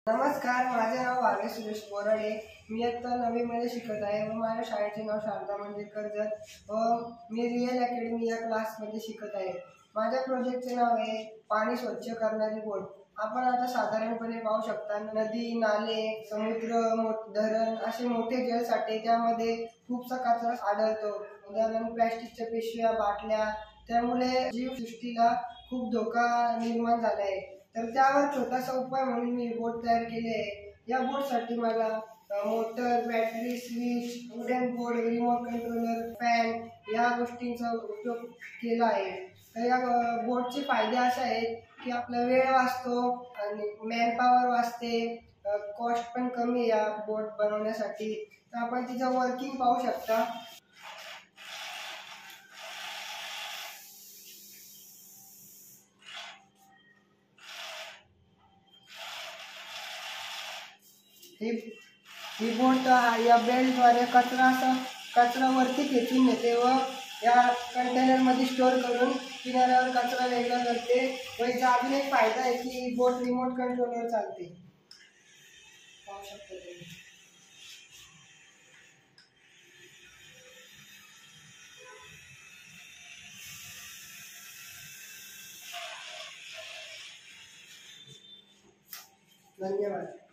नमस्कार, माझे नाव भावेश सुरेश बोराडे। मी इयत्ता 9वी मध्ये शिकत आहे व माझ्या शाळेचे नाव शारदा मंदिर कर्जत व मी रिअल अकॅडमी या क्लासमध्ये शिकत आहे। माझ्या प्रोजेक्टचे नाव आहे पाणी स्वच्छ करणारी बोट। आपण आता साधारणपणे पाहू शकता, नदी, नाले, समुद्र, धरण असे मोठे जलसाठे, त्यामध्ये खूपसा कचरा आढळतो। उदाहरण प्लास्टिकच्या पिशव्या, बाटल्या, त्यामुळे जीवसृष्टीला खूप धोका निर्माण झाला आहे। तर त्यावर छोटासा उपाय म्हणून मी बोट तयार केली आहे। या बोटसाठी मला motor, battery, switch, wooden board, remote controller, fan या गोष्टींचा उपयोग केला आहे। तर या बोटचे फायदे असे आहेत की आपला वेळ वाचतो आणि मॅन पॉवर वाचते, कॉस्ट पण कमी आहे या बोट बनवण्यासाठी। तर आपण तिचं वर्किंग पाहू शकता। ही बोट या बेल्टद्वारे कचरा वरती खेचून नेते व या कंटेनर मध्ये स्टोर करून किनाऱ्यावर कचरा वेगळा करते। व याचा अजून एक फायदा आहे की ही बोट रिमोट कंट्रोलवर चालते। पाहू शकता तुम्ही। धन्यवाद।